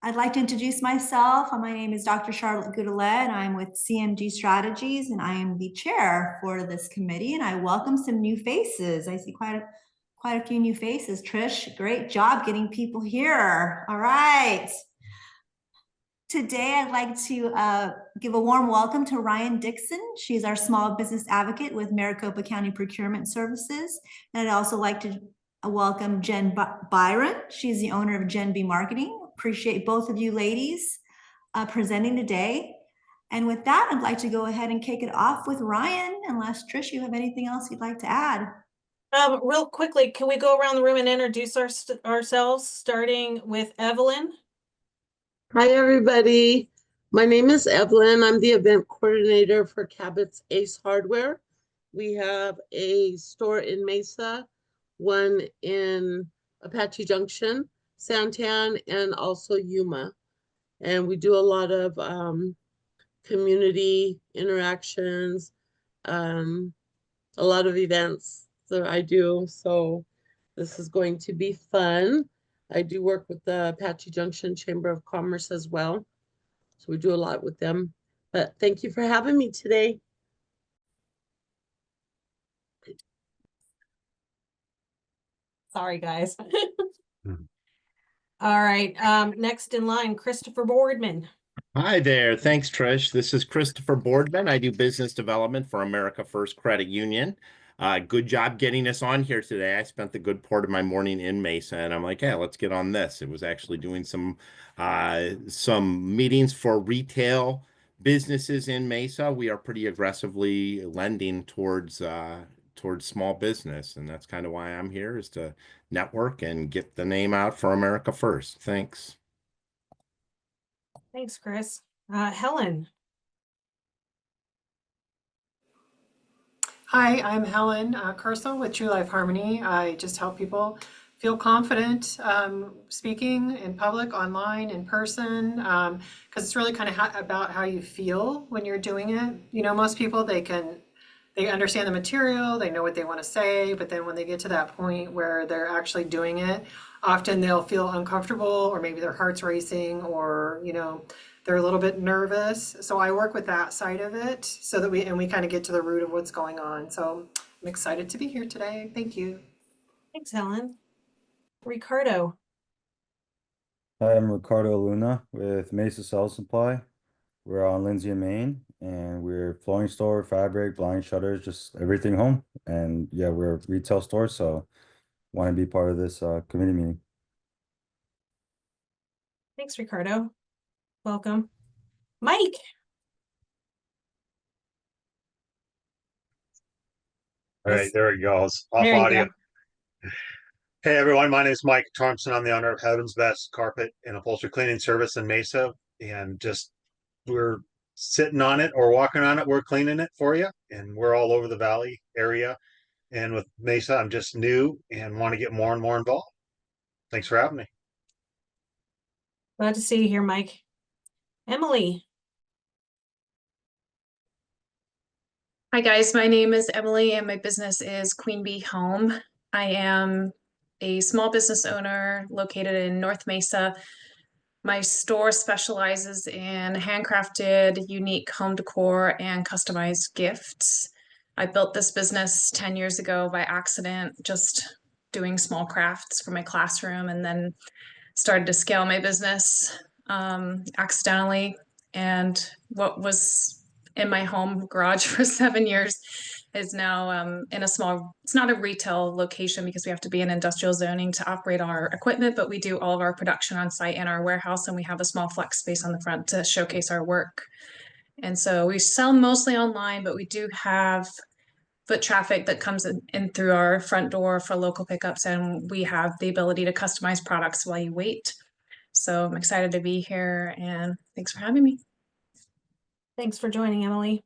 I'd like to introduce myself. My name is Dr. Charlotte Goudelet, and I'm with CMG Strategies, and I am the chair for this committee, and I welcome some new faces. I see quite a few new faces. Trish, great job getting people here. All right. Today, I'd like to give a warm welcome to Ryan Dixon. She's our small business advocate with Maricopa County Procurement Services. And I'd also like to welcome Jen Byron. She's the owner of Gen B Marketing. Appreciate both of you ladies presenting today. And with that, I'd like to go ahead and kick it off with Ryan, unless Trish, you have anything else you'd like to add? Real quickly, can we go around the room and introduce ourselves, starting with Evelyn? Hi, everybody. My name is Evelyn. I'm the event coordinator for Cabot's Ace Hardware. We have a store in Mesa, one in Apache Junction, Santan, and also Yuma. And we do a lot of community interactions, a lot of events that I do. So this is going to be fun. I do work with the Apache Junction Chamber of Commerce as well. So we do a lot with them. But thank you for having me today. Sorry, guys. All right. Next in line, Christopher Boardman. Hi there. Thanks, Trish. This is Christopher Boardman. I do business development for America First Credit Union. Good job getting us on here today. I spent the good part of my morning in Mesa, and I'm like, hey, let's get on this. It was actually doing some meetings for retail businesses in Mesa. We are pretty aggressively lending towards small business, and that's kind of why I'm here, is to network and get the name out for America First. Thanks. Thanks, Chris. Helen. Hi, I'm Helen Kersel with True Life Harmony. I just help people feel confident speaking in public, online, in person, because it's really kind of about how you feel when you're doing it. You know, most people, they understand the material, they know what they want to say, but then when they get to that point where they're actually doing it, often they'll feel uncomfortable, or maybe their heart's racing, or, you know, they're a little bit nervous. So I work with that side of it so that we kind of get to the root of what's going on. So I'm excited to be here today. Thank you. Thanks, Helen. Ricardo. Hi, I'm Ricardo Luna with Mesa Sales Supply. We're on Lindsay and Main, and we're flooring store, fabric, blind shutters, just everything home. And yeah, we're a retail store, so want to be part of this committee meeting. Thanks, Ricardo. Welcome. Mike. All right, there it goes. Off There you audio. go. Hey everyone, my name is Mike Thompson. I'm the owner of Heaven's Best Carpet and Upholstery Cleaning Service in Mesa, and we're sitting on it or walking on it. We're cleaning it for you, and we're all over the valley area. And with Mesa, I'm just new and want to get more and more involved. Thanks for having me. Glad to see you here, Mike. Emily. Hi guys, my name is Emily and my business is Queen Bee Home. I am a small business owner located in North Mesa. My store specializes in handcrafted, unique home decor and customized gifts. I built this business 10 years ago by accident, just doing small crafts for my classroom, and then started to scale my business accidentally. And what was in my home garage for 7 years is now in a small, it's not a retail location because we have to be in industrial zoning to operate our equipment, but we do all of our production on site in our warehouse, and we have a small flex space on the front to showcase our work. And so we sell mostly online, but we do have foot traffic that comes in through our front door for local pickups, and we have the ability to customize products while you wait. So I'm excited to be here, and thanks for having me. Thanks for joining, Emily.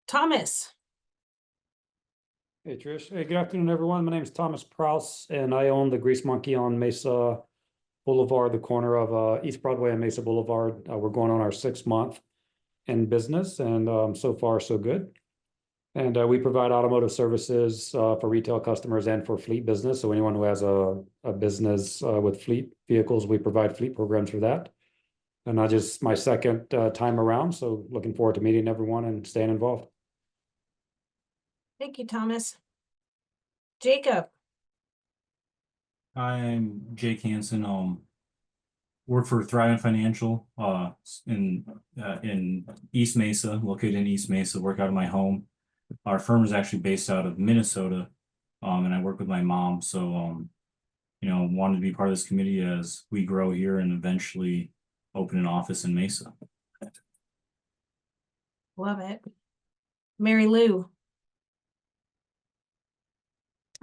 Thomas. Hey Trish. Hey, good afternoon, everyone. My name is Thomas Prouse, and I own the Grease Monkey on Mesa Boulevard, the corner of East Broadway and Mesa Boulevard. We're going on our 6th month in business, and so far so good. And we provide automotive services for retail customers and for fleet business. So anyone who has a business with fleet vehicles, we provide fleet programs for that. And not just my second time around. So looking forward to meeting everyone and staying involved. Thank you, Thomas. Jacob. I'm Jake Hansen. Work for Thriving Financial in East Mesa, located in East Mesa, work out of my home. Our firm is actually based out of Minnesota, and I work with my mom. So, you know, wanted to be part of this committee as we grow here and eventually open an office in Mesa. Love it. Mary Lou.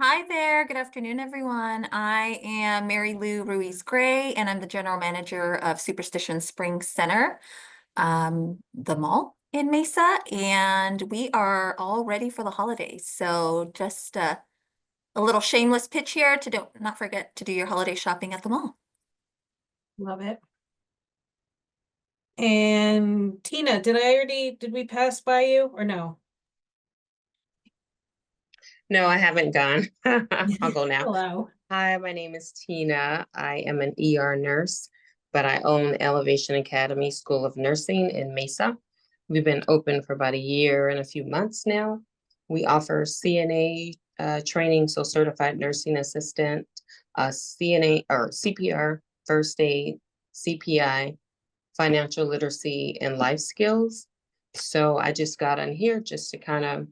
Hi there. Good afternoon, everyone. I am Mary Lou Ruiz Gray, and I'm the general manager of Superstition Springs Center, the mall in Mesa, and we are all ready for the holidays. So just a little shameless pitch here to not forget to do your holiday shopping at the mall. Love it. And Tina, did we pass by you or no? No, I haven't gone. I'll go now. Hello. Hi, my name is Tina. I am an ER nurse, but I own Elevation Academy School of Nursing in Mesa. We've been open for about a year and a few months now. We offer CNA training, so certified nursing assistant, CNA or CPR, first aid, CPI, financial literacy, and life skills. So I just got on here just to kind of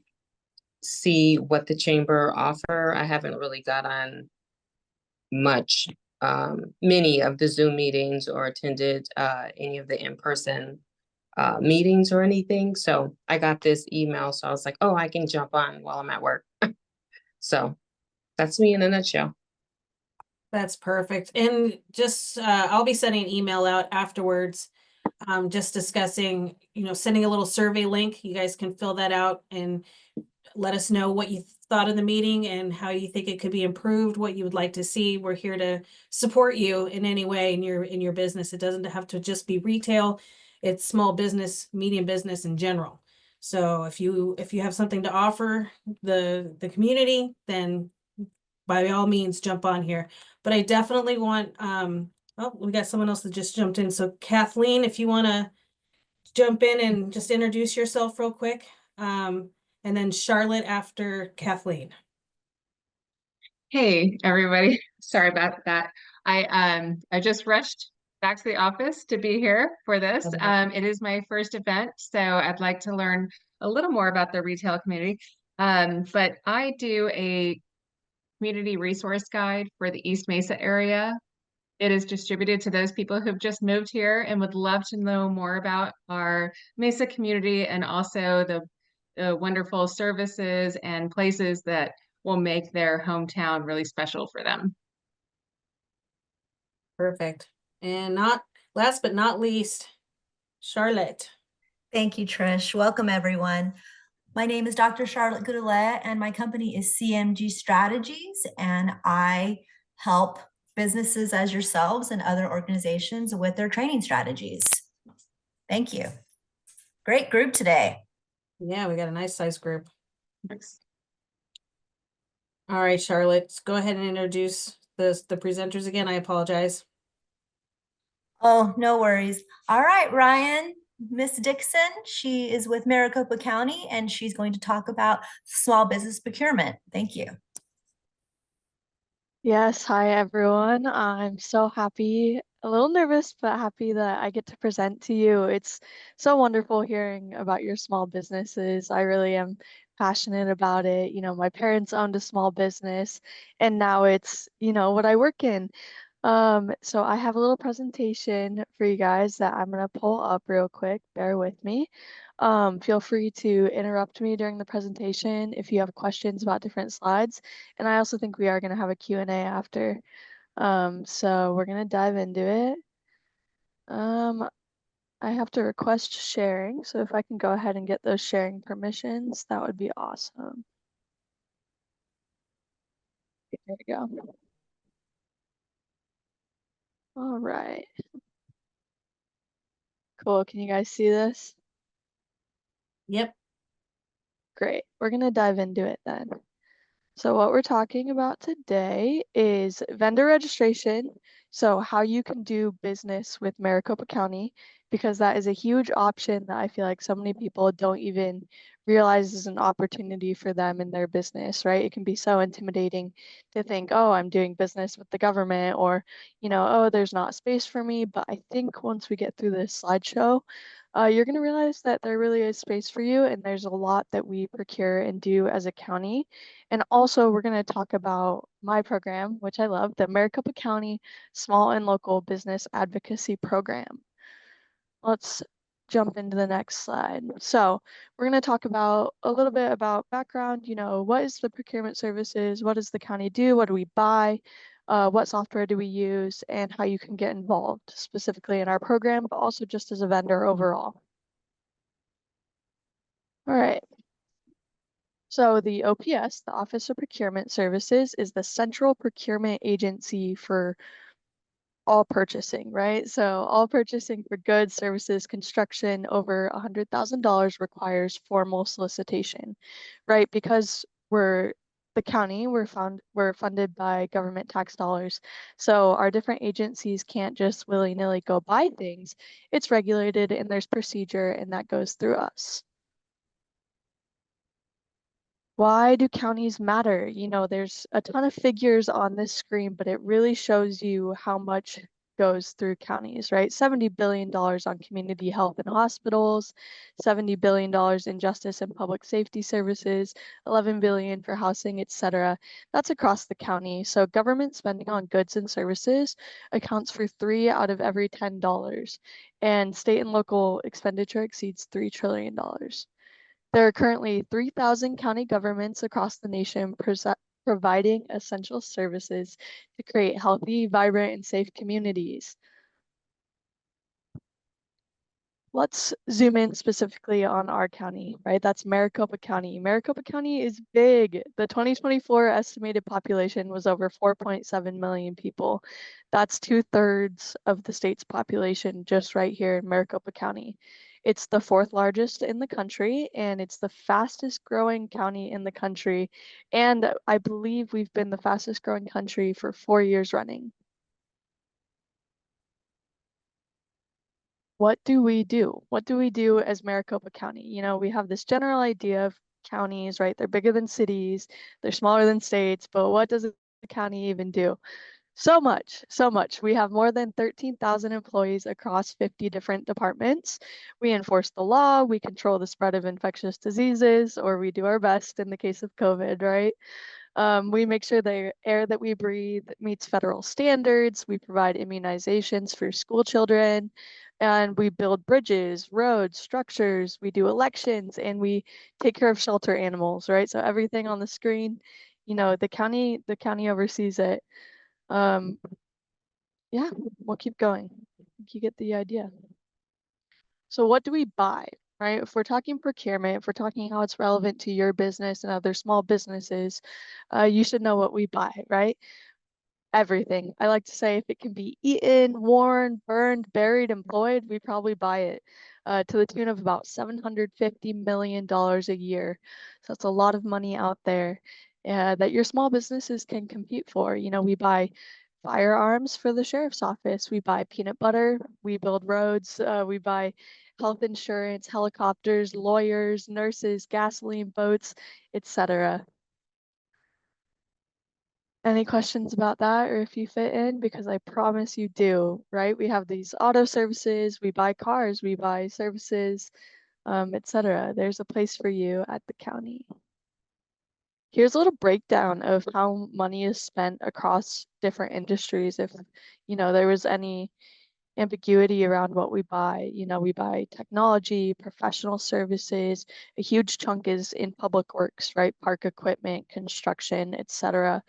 see what the chamber offer. I haven't really got on much, many of the Zoom meetings or attended any of the in-person meetings or anything. So I got this email, so I was like, oh, I can jump on while I'm at work. So that's me in a nutshell. That's perfect. And just, I'll be sending an email out afterwards, just discussing, sending a little survey link. You guys can fill that out and let us know what you thought of the meeting and how you think it could be improved, what you would like to see. We're here to support you in any way in your business. It doesn't have to just be retail. It's small business, medium business in general. So if you have something to offer the community, then by all means jump on here. But I definitely want, we got someone else that just jumped in. So Kathleen, if you want to jump in and just introduce yourself real quick. And then Charlotte after Kathleen. Hey, everybody. Sorry about that. I just rushed back to the office to be here for this. It is my first event, so I'd like to learn a little more about the retail community. But I do a community resource guide for the East Mesa area. It is distributed to those people who've just moved here and would love to know more about our Mesa community and also the wonderful services and places that will make their hometown really special for them. Perfect. And last but not least, Charlotte. Thank you, Trish. Welcome, everyone. My name is Dr. Charlotte Goudelet, and my company is CMG Strategies, and I help businesses as yourselves and other organizations with their training strategies. Thank you. Great group today. Yeah, we got a nice size group. Thanks. All right, Charlotte, go ahead and introduce the presenters again. I apologize. Oh, no worries. All right, Ryan, Miss Dixon, she is with Maricopa County, and she's going to talk about small business procurement. Thank you. Yes, hi everyone. I'm so happy, a little nervous, but happy that I get to present to you. It's so wonderful hearing about your small businesses. I really am passionate about it. My parents owned a small business, and now it's, what I work in. So I have a little presentation for you guys that I'm gonna pull up real quick. Bear with me. Feel free to interrupt me during the presentation if you have questions about different slides. And I also think we are gonna have a Q&A after. So we're gonna dive into it. I have to request sharing, so if I can go ahead and get those sharing permissions, that would be awesome. There we go. All right. Cool, can you guys see this? Yep. Great. We're going to dive into it then. So what we're talking about today is vendor registration. So how you can do business with Maricopa County, because that is a huge option that I feel like so many people don't even realize is an opportunity for them in their business, right? It can be so intimidating to think, oh, I'm doing business with the government, or, oh, there's not space for me. But I think once we get through this slideshow, you're going to realize that there really is space for you, and there's a lot that we procure and do as a county. And also, we're going to talk about my program, which I love, the Maricopa County Small and Local Business Advocacy Program. Let's jump into the next slide. So we're going to talk about a little bit about background, what is the procurement services? What does the county do? What do we buy? What software do we use? And how you can get involved specifically in our program, but also just as a vendor overall. All right. So the OPS, the Office of Procurement Services, is the central procurement agency for all purchasing, right? So all purchasing for goods, services, construction over $100,000 requires formal solicitation, right? Because we're the county, we're funded by government tax dollars. So our different agencies can't just willy-nilly go buy things. It's regulated and there's procedure, and that goes through us. Why do counties matter? There's a ton of figures on this screen, but it really shows you how much goes through counties, right? $70 billion on community health and hospitals, $70 billion in justice and public safety services, $11 billion for housing, etc. That's across the county. So government spending on goods and services accounts for 3 out of every $10, and state and local expenditure exceeds $3 trillion. There are currently 3,000 county governments across the nation providing essential services to create healthy, vibrant, and safe communities. Let's zoom in specifically on our county, right? That's Maricopa County. Maricopa County is big. The 2024 estimated population was over 4.7 million people. That's 2/3 of the state's population just right here in Maricopa County. It's the 4th largest in the country, and it's the fastest growing county in the country. And I believe we've been the fastest growing country for 4 years running. What do we do? What do we do as Maricopa County? We have this general idea of counties, right? They're bigger than cities, they're smaller than states, but what does a county even do? So much, so much. We have more than 13,000 employees across 50 different departments. We enforce the law, we control the spread of infectious diseases, or we do our best in the case of COVID, right? We make sure the air that we breathe meets federal standards. We provide immunizations for school children, and we build bridges, roads, structures. We do elections, and we take care of shelter animals, right? So everything on the screen, the county oversees it. Yeah, we'll keep going. I think you get the idea. So what do we buy, right? If we're talking procurement, if we're talking how it's relevant to your business and other small businesses, you should know what we buy, right? Everything. I like to say if it can be eaten, worn, burned, buried, employed, we probably buy it to the tune of about $750 million a year. So that's a lot of money out there that your small businesses can compete for. We buy firearms for the sheriff's office. We buy peanut butter. We build roads. We buy health insurance, helicopters, lawyers, nurses, gasoline, boats, etc. Any questions about that, or if you fit in? Because I promise you do, right? We have these auto services, we buy cars, we buy services, etc. There's a place for you at the county. Here's a little breakdown of how money is spent across different industries. If, there was any ambiguity around what we buy, we buy technology, professional services, a huge chunk is in public works, right? Park equipment, construction, etc.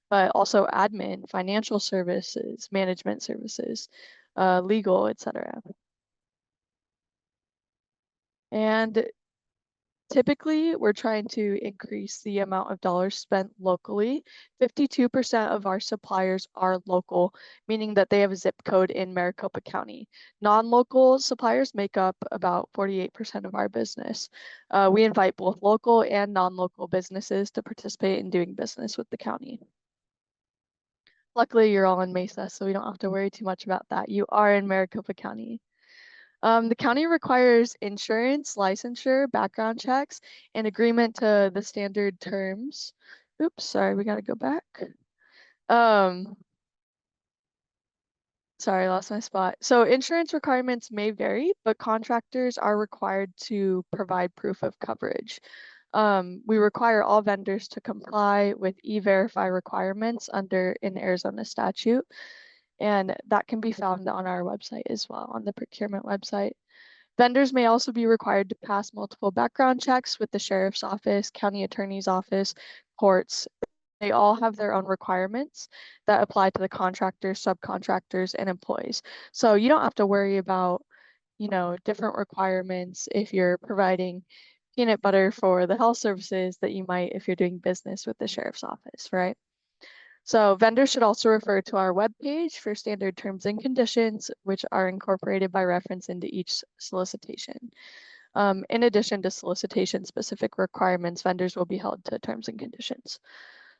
But also admin, financial services, management services, legal, etc. And typically, we're trying to increase the amount of dollars spent locally. 52% of our suppliers are local, meaning that they have a zip code in Maricopa County. Non-local suppliers make up about 48% of our business. We invite both local and non-local businesses to participate in doing business with the county. Luckily, you're all in Mesa, so we don't have to worry too much about that. You are in Maricopa County. The county requires insurance, licensure, background checks, and agreement to the standard terms. Oops, sorry, we gotta go back. Sorry, I lost my spot. So insurance requirements may vary, but contractors are required to provide proof of coverage. We require all vendors to comply with E-Verify requirements under an Arizona statute, and that can be found on our website as well, on the procurement website. Vendors may also be required to pass multiple background checks with the sheriff's office, county attorney's office, courts. They all have their own requirements that apply to the contractors, subcontractors, and employees. So you don't have to worry about, different requirements if you're providing peanut butter for the health services that you might if you're doing business with the sheriff's office, right? So vendors should also refer to our webpage for standard terms and conditions, which are incorporated by reference into each solicitation. In addition to solicitation-specific requirements, vendors will be held to terms and conditions.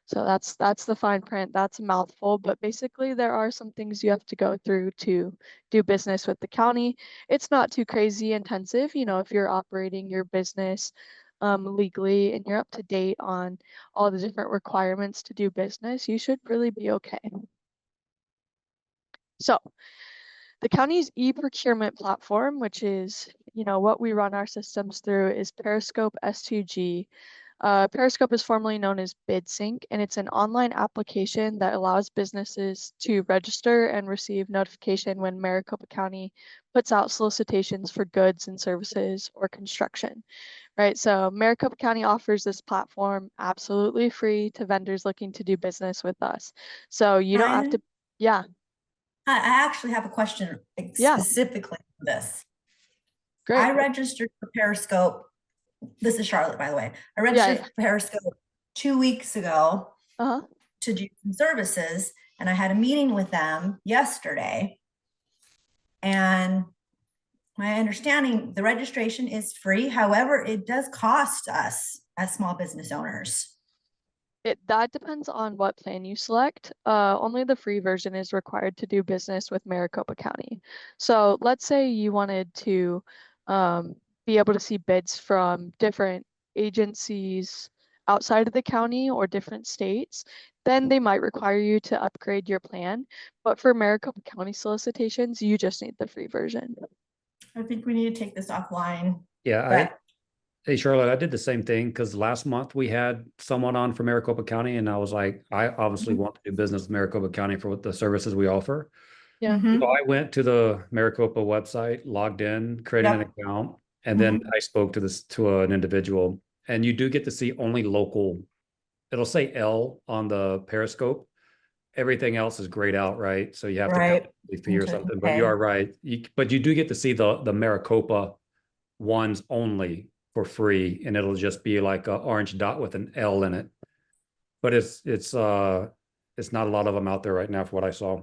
So that's the fine print. That's a mouthful, but basically there are some things you have to go through to do business with the county. It's not too crazy intensive. If you're operating your business legally and you're up to date on all the different requirements to do business, you should really be okay. So the county's e-procurement platform, which is, what we run our systems through, is Periscope S2G. Periscope is formerly known as BidSync, and it's an online application that allows businesses to register and receive notification when Maricopa County puts out solicitations for goods and services or construction, right? So Maricopa County offers this platform absolutely free to vendors looking to do business with us. So you don't have to, yeah. I actually have a question specifically for this. Great. I registered for Periscope. This is Charlotte, by the way. I registered for Periscope 2 weeks ago to do some services, and I had a meeting with them yesterday. And my understanding, the registration is free. However, it does cost us as small business owners. That depends on what plan you select. Only the free version is required to do business with Maricopa County. So let's say you wanted to be able to see bids from different agencies outside of the county or different states, then they might require you to upgrade your plan. But for Maricopa County solicitations, you just need the free version. I think we need to take this offline. Yeah, hey, Charlotte, I did the same thing because last month we had someone on from Maricopa County, and I was like, I obviously want to do business with Maricopa County for what the services we offer. Yeah. So I went to the Maricopa website, logged in, created an account, and then I spoke to an individual. And you do get to see only local. It'll say L on the Periscope. Everything else is grayed out, right? So you have to pay a fee or something. But you are right. But you do get to see the Maricopa ones only for free, and it'll just be like an orange dot with an L in it. But it's not a lot of them out there right now for what I saw.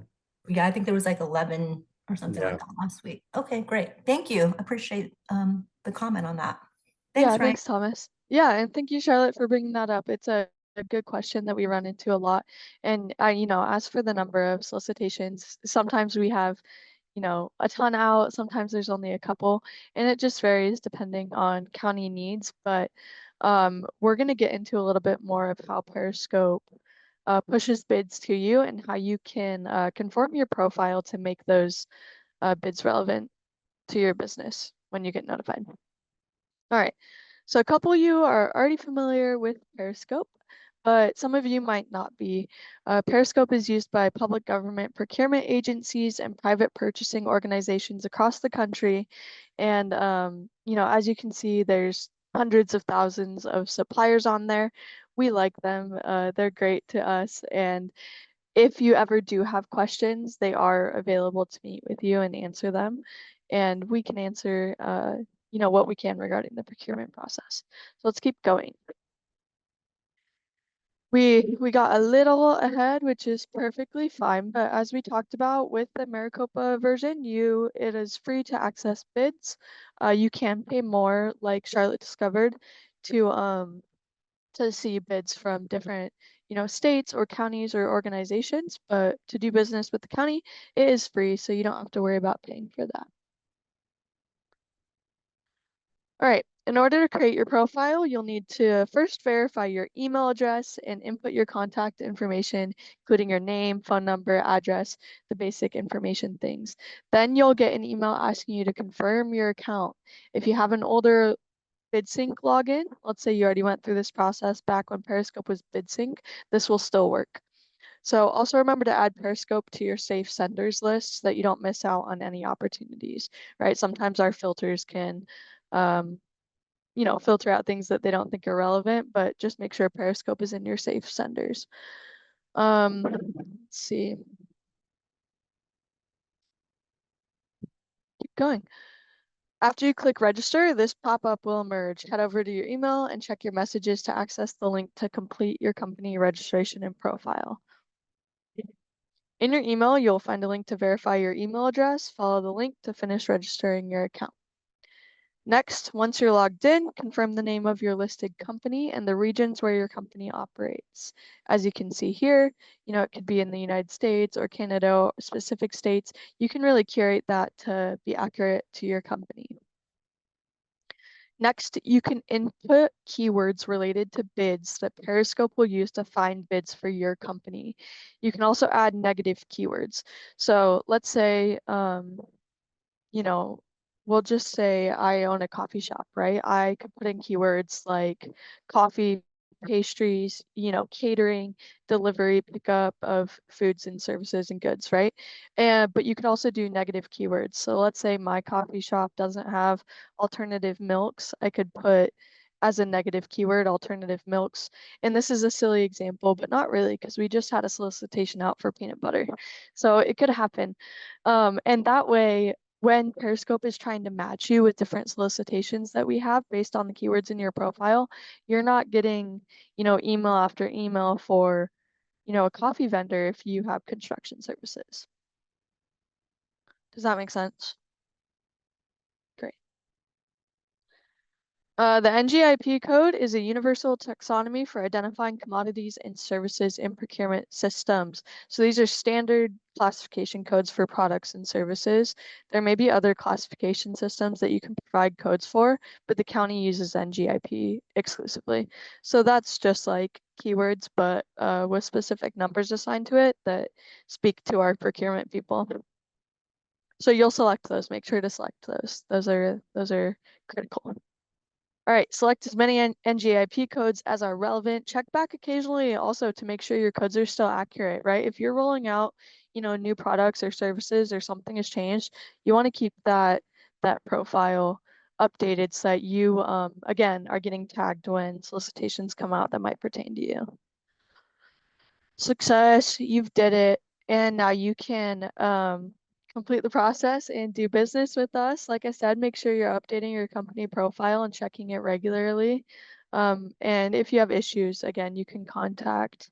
Yeah, I think there was like 11 or something like that last week. Okay, great. Thank you. Appreciate the comment on that. Thanks, Ryan. Thanks, Thomas. Yeah, and thank you, Charlotte, for bringing that up. It's a good question that we run into a lot. And as for the number of solicitations, sometimes we have a ton out, sometimes there's only a couple, and it just varies depending on county needs. But we're going to get into a little bit more of how Periscope pushes bids to you and how you can conform your profile to make those bids relevant to your business when you get notified. All right, so a couple of you are already familiar with Periscope, but some of you might not be. Periscope is used by public government procurement agencies and private purchasing organizations across the country. And, as you can see, there's hundreds of thousands of suppliers on there. We like them. They're great to us. And if you ever do have questions, they are available to meet with you and answer them. And we can answer what we can regarding the procurement process. So let's keep going. We got a little ahead, which is perfectly fine, but as we talked about with the Maricopa version, it is free to access bids. You can pay more, like Charlotte discovered, to see bids from different states or counties or organizations, but to do business with the county, it is free, so you don't have to worry about paying for that. All right, in order to create your profile, you'll need to first verify your email address and input your contact information, including your name, phone number, address, the basic information things. Then you'll get an email asking you to confirm your account. If you have an older BidSync login, let's say you already went through this process back when Periscope was BidSync, this will still work. So also remember to add Periscope to your safe senders list so that you don't miss out on any opportunities, right? Sometimes our filters can filter out things that they don't think are relevant, but just make sure Periscope is in your safe senders. Let's see. Keep going. After you click register, this pop-up will emerge. Head over to your email and check your messages to access the link to complete your company registration and profile. In your email, you'll find a link to verify your email address. Follow the link to finish registering your account. Next, once you're logged in, confirm the name of your listed company and the regions where your company operates. As you can see here, it could be in the United States or Canada or specific states. You can really curate that to be accurate to your company. Next, you can input keywords related to bids that Periscope will use to find bids for your company. You can also add negative keywords. So let's say, we'll just say I own a coffee shop, right? I could put in keywords like coffee, pastries, catering, delivery, pickup of foods and services and goods, right? But you could also do negative keywords. So let's say my coffee shop doesn't have alternative milks. I could put as a negative keyword alternative milks. And this is a silly example, but not really, because we just had a solicitation out for peanut butter. So it could happen. And that way, when Periscope is trying to match you with different solicitations that we have based on the keywords in your profile, you're not getting, email after email for, a coffee vendor if you have construction services. Does that make sense? Great. The NGIP code is a universal taxonomy for identifying commodities and services in procurement systems. So these are standard classification codes for products and services. There may be other classification systems that you can provide codes for, but the county uses NGIP exclusively. So that's just like keywords, but with specific numbers assigned to it that speak to our procurement people. So you'll select those. Make sure to select those. Those are critical. All right, select as many NGIP codes as are relevant. Check back occasionally also to make sure your codes are still accurate, right? If you're rolling out, new products or services or something has changed, you want to keep that profile updated so that you, again, are getting tagged when solicitations come out that might pertain to you. Success, you've did it. And now you can complete the process and do business with us. Like I said, make sure you're updating your company profile and checking it regularly. And if you have issues, again, you can contact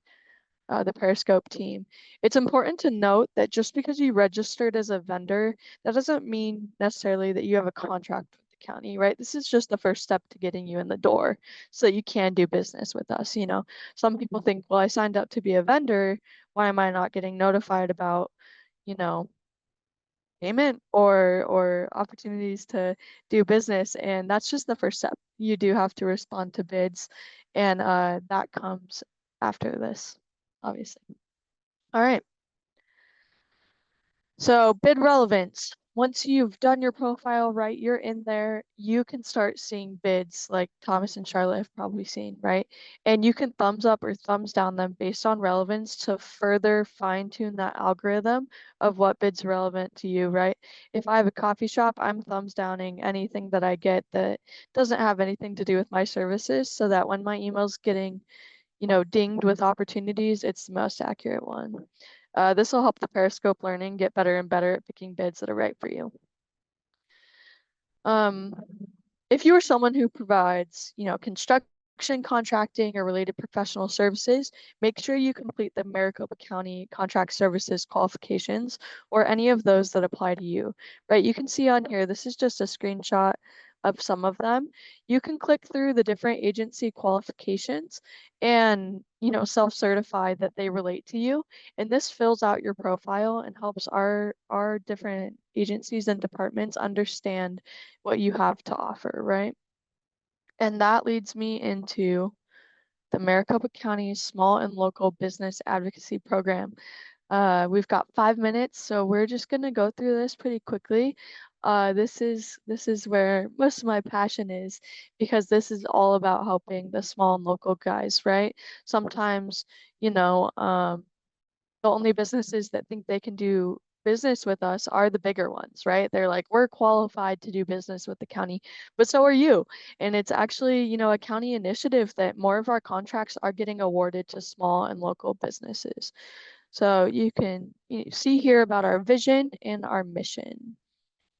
the Periscope team. It's important to note that just because you registered as a vendor, that doesn't mean necessarily that you have a contract with the county, right? This is just the first step to getting you in the door so that you can do business with us. Some people think, well, I signed up to be a vendor. Why am I not getting notified about, payment or opportunities to do business? And that's just the first step. You do have to respond to bids, and that comes after this, obviously. All right. So bid relevance. Once you've done your profile right, you're in there, you can start seeing bids like Thomas and Charlotte have probably seen, right? And you can thumbs up or thumbs down them based on relevance to further fine tune that algorithm of what bid's relevant to you, right? If I have a coffee shop, I'm thumbs downing anything that I get that doesn't have anything to do with my services so that when my email's getting, dinged with opportunities, it's the most accurate one. This will help the Periscope learning get better and better at picking bids that are right for you. if you are someone who provides, construction, contracting, or related professional services, make sure you complete the Maricopa County Contract Services qualifications or any of those that apply to you, right? You can see on here, this is just a screenshot of some of them. You can click through the different agency qualifications and, self-certify that they relate to you. And this fills out your profile and helps our different agencies and departments understand what you have to offer, right? And that leads me into the Maricopa County Small and Local Business Advocacy Program. We've got 5 minutes, so we're just gonna go through this pretty quickly. This is where most of my passion is, because this is all about helping the small and local guys, right? Sometimes, the only businesses that think they can do business with us are the bigger ones, right? They're like, we're qualified to do business with the county, but so are you. And it's actually, a county initiative that more of our contracts are getting awarded to small and local businesses. So you can see here about our vision and our mission.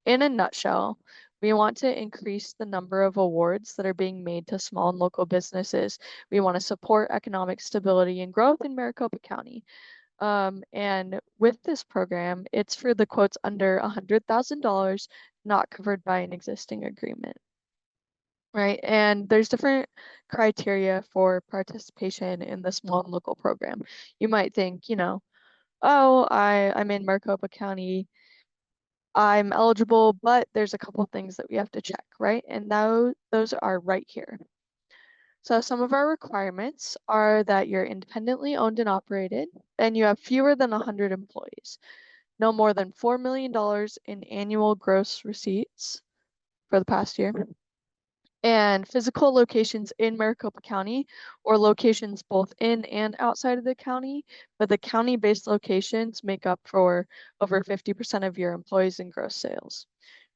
In a nutshell, we want to increase the number of awards that are being made to small and local businesses. We want to support economic stability and growth in Maricopa County. And with this program, it's for the quotes under $100,000 not covered by an existing agreement, right? And there's different criteria for participation in the small and local program. You might think, oh, I'm in Maricopa County, I'm eligible, but there's a couple things that we have to check, right? And those are right here. So some of our requirements are that you're independently owned and operated, and you have fewer than 100 employees, no more than $4 million in annual gross receipts for the past year, and physical locations in Maricopa County or locations both in and outside of the county, but the county-based locations make up for over 50% of your employees in gross sales,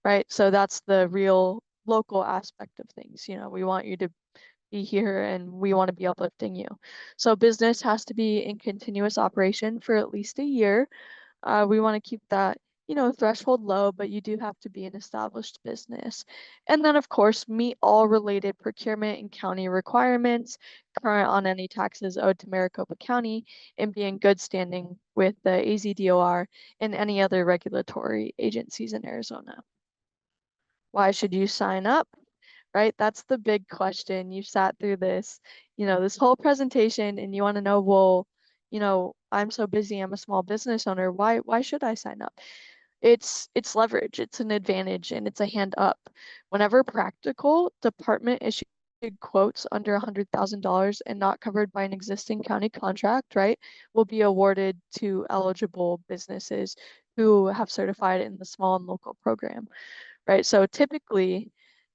right? So that's the real local aspect of things. We want you to be here and we want to be uplifting you. So business has to be in continuous operation for at least a year. We want to keep that, threshold low, but you do have to be an established business. And then of course, meet all related procurement and county requirements, current on any taxes owed to Maricopa County, and be in good standing with the AZDOR and any other regulatory agencies in Arizona. Why should you sign up? Right? That's the big question. You sat through this, this whole presentation and you want to know, well, I'm so busy, I'm a small business owner. Why should I sign up? It's leverage, it's an advantage, and it's a hand up. Whenever practical, department issued quotes under $100,000 and not covered by an existing county contract, right, will be awarded to eligible businesses who have certified in the small and local program, right? So typically,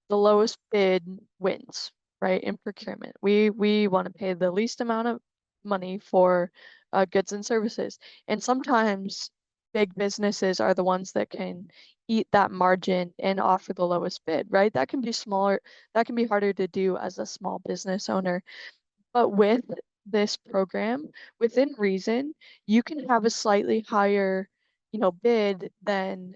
the lowest bid wins, right? In procurement, we want to pay the least amount of money for goods and services, and sometimes big businesses are the ones that can eat that margin and offer the lowest bid, right? That can be smaller, that can be harder to do as a small business owner. But with this program, within reason, you can have a slightly higher, bid than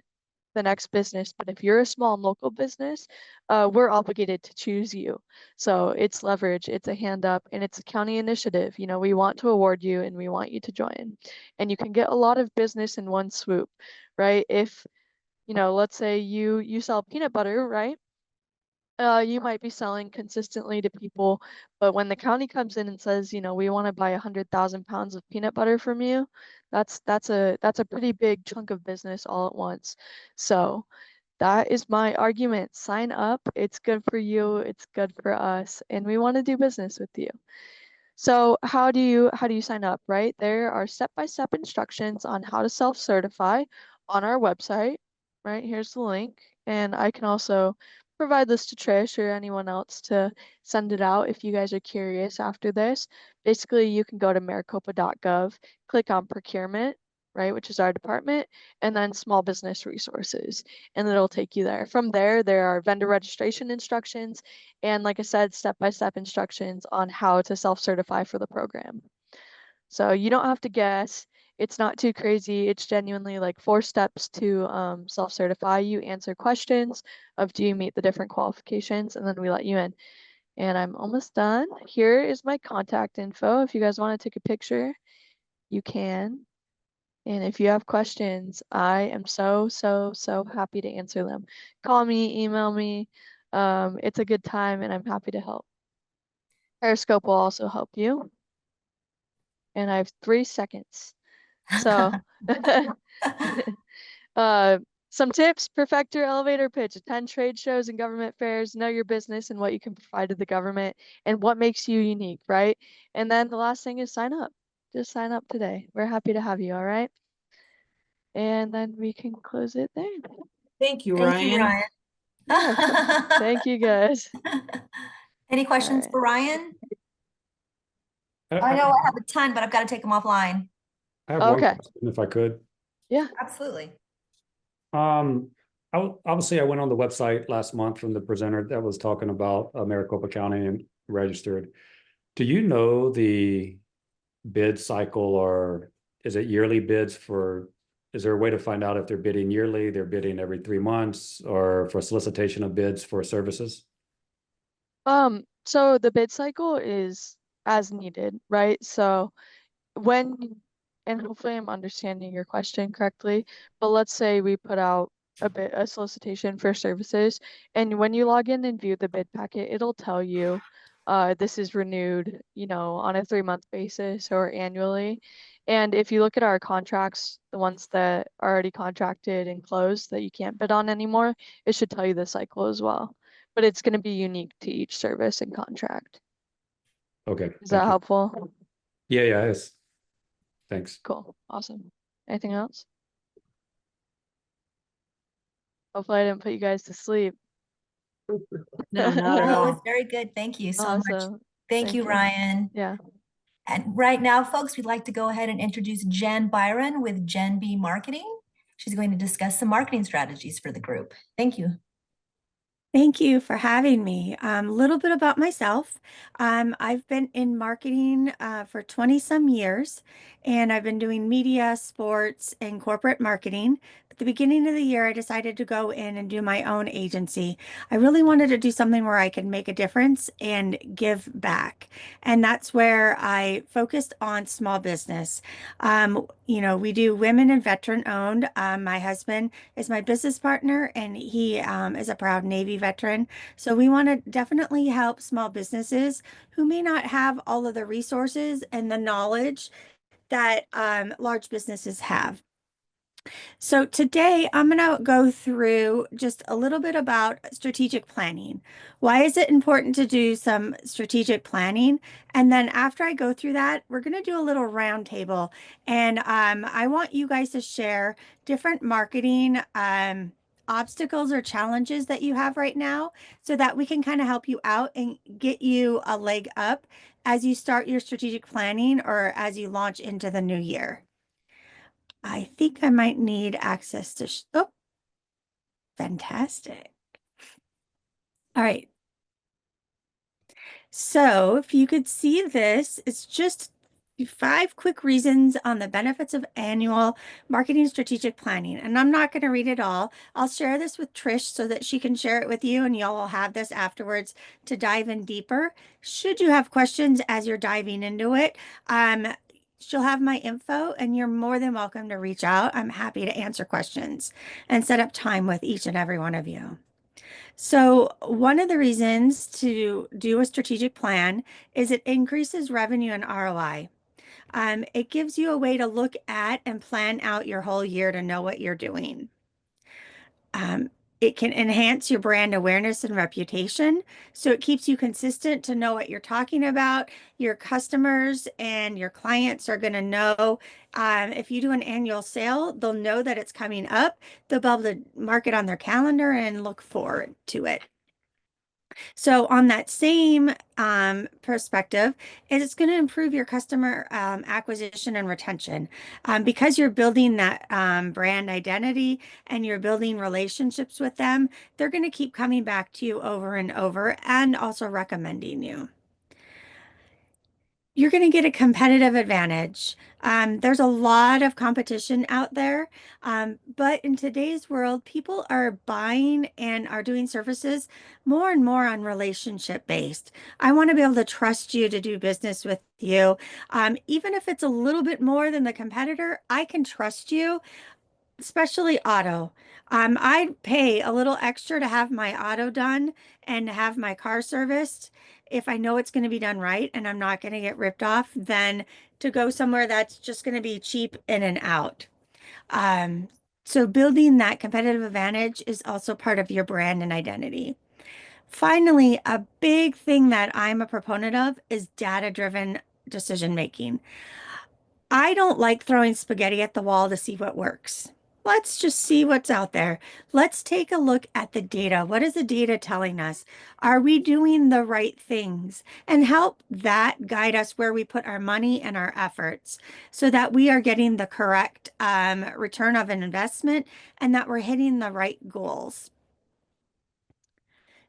the next business. But if you're a small and local business, we're obligated to choose you. So it's leverage, it's a hand up, and it's a county initiative. We want to award you and we want you to join. And you can get a lot of business in one swoop, right? If, let's say you sell peanut butter, right? You might be selling consistently to people, but when the county comes in and says, we want to buy 100,000 pounds of peanut butter from you, that's a pretty big chunk of business all at once. So that is my argument. Sign up. It's good for you. It's good for us, and we want to do business with you. So how do you sign up, right? There are step-by-step instructions on how to self-certify on our website, right? Here's the link, and I can also provide this to Trish or anyone else to send it out if you guys are curious after this. Basically, you can go to maricopa.gov, click on procurement, right, which is our department, and then small business resources, and it'll take you there. From there, there are vendor registration instructions, and like I said, step-by-step instructions on how to self-certify for the program. So you don't have to guess. It's not too crazy. It's genuinely like 4 steps to self-certify. You answer questions of do you meet the different qualifications, and then we let you in. And I'm almost done. Here is my contact info. If you guys want to take a picture, you can. And if you have questions, I am so happy to answer them. Call me, email me. It's a good time and I'm happy to help. Periscope will also help you. And I have 3 seconds. So some tips: perfect your elevator pitch, attend trade shows and government fairs, know your business and what you can provide to the government and what makes you unique, right? And then the last thing is sign up. Just sign up today. We're happy to have you, all right? And then we can close it there. Thank you, Thank you, Ryan. Ryan. Thank you, guys. Any questions right. for Ryan? I I know I have a ton, but I've got to take them offline. have one Okay. question if I could. Yeah. Absolutely. Obviously I went on the website last month from the presenter that was talking about Maricopa County and registered. Do you know the bid cycle, or is it yearly bids for, is there a way to find out if they're bidding yearly, they're bidding every 3 months, or for solicitation of bids for services? So the bid cycle is as needed, right? So when, and hopefully I'm understanding your question correctly, but let's say we put out a solicitation for services, and when you log in and view the bid packet, it'll tell you this is renewed, you know, on a 3-month basis or annually. And if you look at our contracts, the ones that are already contracted and closed that you can't bid on anymore, it should tell you the cycle as well. But it's going to be unique to each service and contract. Okay. Is that helpful? Yeah, it is. Thanks. Cool. Awesome. Anything else? Hopefully I didn't put you guys to sleep. No, not at No, all. it's very good. Thank you so much. Awesome. Thank you, Ryan. Yeah. And right now, folks, we'd like to go ahead and introduce Jen Byron with Gen B Marketing. She's going to discuss some marketing strategies for the group. Thank you. Thank you for having me. A little bit about myself. I've been in marketing for 20 some years, and I've been doing media, sports, and corporate marketing. At the beginning of the year, I decided to go in and do my own agency. I really wanted to do something where I could make a difference and give back. And that's where I focused on small business. You know, we do women and veteran owned. My husband is my business partner, and he is a proud Navy veteran. So we want to definitely help small businesses who may not have all of the resources and the knowledge that large businesses have. So today I'm going to go through just a little bit about strategic planning. Why is it important to do some strategic planning? And then after I go through that, we're going to do a little roundtable. And I want you guys to share different marketing obstacles or challenges that you have right now so that we can kind of help you out and get you a leg up as you start your strategic planning or as you launch into the new year. I think I might need access to, oh, fantastic. All right. So if you could see this, it's just 5 quick reasons on the benefits of annual marketing strategic planning. And I'm not going to read it all. I'll share this with Trish so that she can share it with you, and y'all will have this afterwards to dive in deeper. Should you have questions as you're diving into it, she'll have my info, and you're more than welcome to reach out. I'm happy to answer questions and set up time with each and every one of you. So one of the reasons to do a strategic plan is it increases revenue and ROI. It gives you a way to look at and plan out your whole year to know what you're doing. It can enhance your brand awareness and reputation. So it keeps you consistent to know what you're talking about. Your customers and your clients are going to know if you do an annual sale, they'll know that it's coming up. They'll be able to mark it on their calendar and look forward to it. So on that same perspective, it's going to improve your customer acquisition and retention because you're building that brand identity and you're building relationships with them. They're going to keep coming back to you over and over and also recommending you. you're going to get a competitive advantage. There's a lot of competition out there, but in today's world, people are buying and are doing services more and more on relationship based. I want to be able to trust you to do business with you. Even if it's a little bit more than the competitor, I can trust you, especially auto. I'd pay a little extra to have my auto done and have my car serviced if I know it's going to be done right and I'm not going to get ripped off than to go somewhere that's just going to be cheap in and out. Um, so building that competitive advantage is also part of your brand and identity. Finally, a big thing that I'm a proponent of is data-driven decision making. I don't like throwing spaghetti at the wall to see what works. Let's just see what's out there. Let's take a look at the data. What is the data telling us? Are we doing the right things? And help that guide us where we put our money and our efforts so that we are getting the correct return of an investment and that we're hitting the right goals.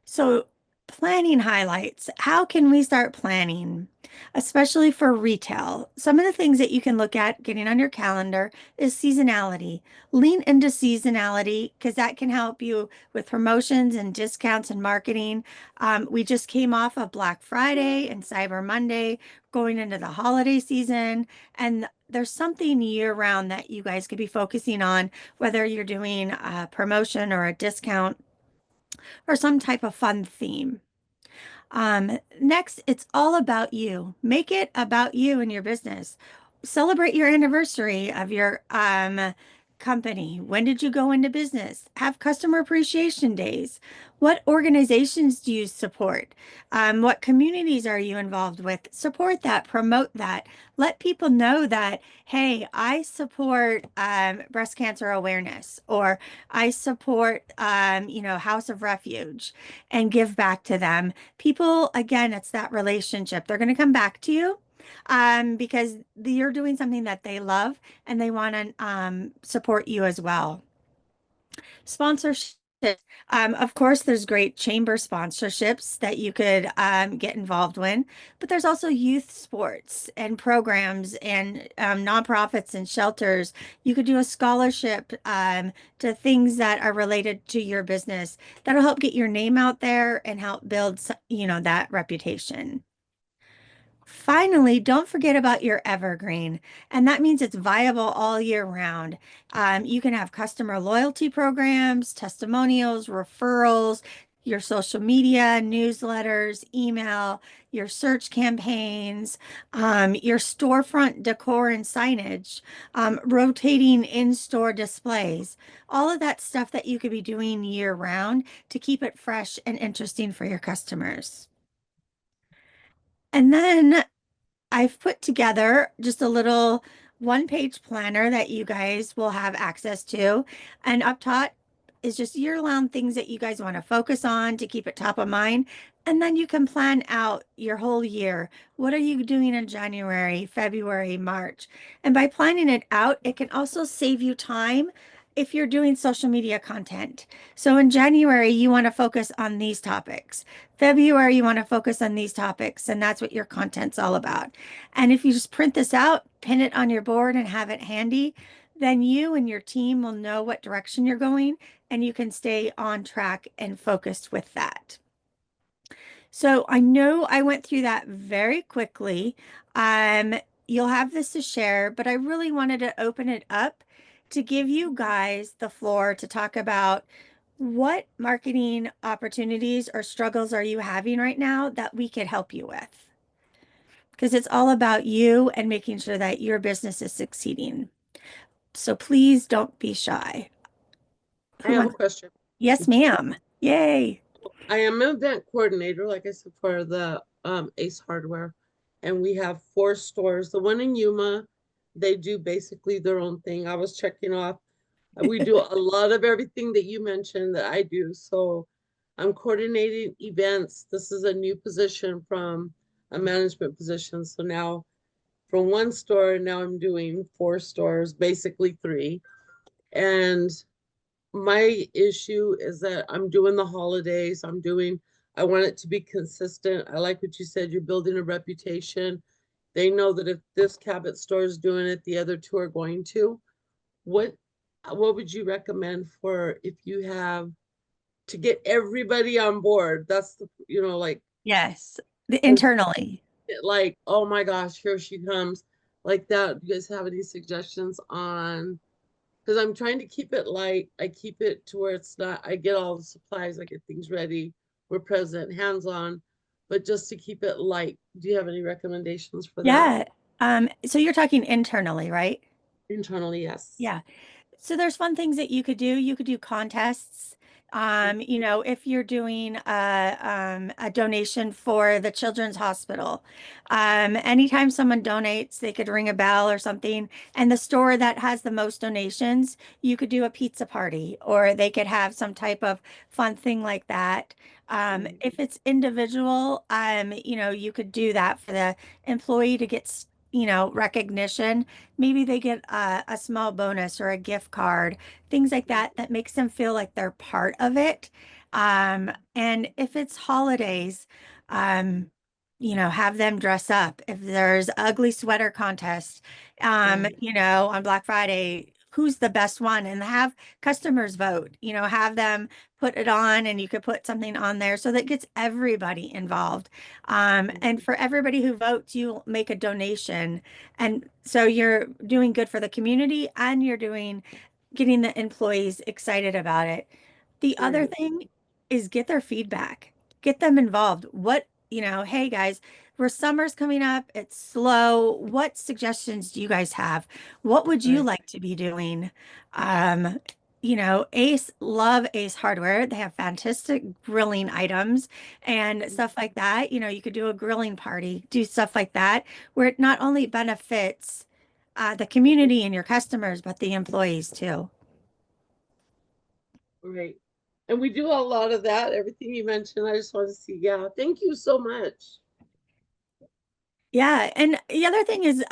So planning highlights. How can we start planning, especially for retail? Some of the things that you can look at getting on your calendar is seasonality. Lean into seasonality because that can help you with promotions and discounts and marketing. We just came off of Black Friday and Cyber Monday, going into the holiday season, and there's something year round that you guys could be focusing on, whether you're doing a promotion or a discount or some type of fun theme. Next, it's all about you. Make it about you and your business. Celebrate your anniversary of your company. When did you go into business? Have customer appreciation days. What organizations do you support? What communities are you involved with? Support that, promote that. Let people know that, hey, I support breast cancer awareness, or I support, House of Refuge, and give back to them. People, again, it's that relationship. They're going to come back to you because you're doing something that they love and they want to support you as well. Sponsorship. Of course, there's great chamber sponsorships that you could get involved in, but there's also youth sports and programs and nonprofits and shelters. You could do a scholarship to things that are related to your business. That'll help get your name out there and help build, that reputation. Finally, don't forget about your evergreen, and that means it's viable all year round. You can have customer loyalty programs, testimonials, referrals, your social media, newsletters, email, your search campaigns, your storefront decor and signage, rotating in-store displays, all of that stuff that you could be doing year round to keep it fresh and interesting for your customers. And then I've put together just a little one-page planner that you guys will have access to. And up top is just year-round things that you guys want to focus on to keep it top of mind. And then you can plan out your whole year. What are you doing in January, February, March? And by planning it out, it can also save you time if you're doing social media content. So in January, you want to focus on these topics. February, you want to focus on these topics, and that's what your content's all about. And if you just print this out, pin it on your board and have it handy, then you and your team will know what direction you're going, and you can stay on track and focused with that. So I know I went through that very quickly. You'll have this to share, but I really wanted to open it up to give you guys the floor to talk about what marketing opportunities or struggles are you having right now that we could help you with? Because it's all about you and making sure that your business is succeeding. So please don't be shy. I have a question. Yes, ma'am. Yay. I am an event coordinator, like I said, for the Ace Hardware, and we have 4 stores. The one in Yuma, they do basically their own thing. I was checking off. We do a lot of everything that you mentioned that I do. So I'm coordinating events. This is a new position from a management position. So now from 1 store, now I'm doing 4 stores, basically 3. And my issue is that I'm doing the holidays. I want it to be consistent. I like what you said, you're building a reputation. they know that if this Cabot store is doing it, the other two are going to. What would you recommend for if you have to get everybody on board? That's the, like, Yes, internally. like, oh my gosh, here she comes, like that. Do you guys have any suggestions on? Because I'm trying to keep it light. I keep it to where it's not, I get all the supplies, I get things ready, we're present, hands-on, but just to keep it light. Do you have any recommendations for that? Yeah. So you're talking internally, right? Internally, yes. Yeah. So there's fun things that you could do. You could do contests. If you're doing a donation for the Children's Hospital, anytime someone donates, they could ring a bell or something. And the store that has the most donations, you could do a pizza party, or they could have some type of fun thing like that. If it's individual, you could do that for the employee to get, recognition. Maybe they get a small bonus or a gift card, things like that, that makes them feel like they're part of it. And if it's holidays, have them dress up. If there's ugly sweater contest, on Black Friday, who's the best one, and have customers vote, have them put it on, and you could put something on there so that gets everybody involved. And for everybody who votes, you make a donation. And so you're doing good for the community, and you're getting the employees excited about it. The other thing is get their feedback, get them involved. Hey guys, where summer's coming up, it's slow. What suggestions do you guys have? What would you like to be doing? Love Ace Hardware. They have fantastic grilling items and stuff like that. You could do a grilling party, do stuff like that, where it not only benefits the community and your customers, but the employees too. Right. And we do a lot of that, everything you mentioned. I just want to see, yeah, thank you so much. Yeah, and the other thing is,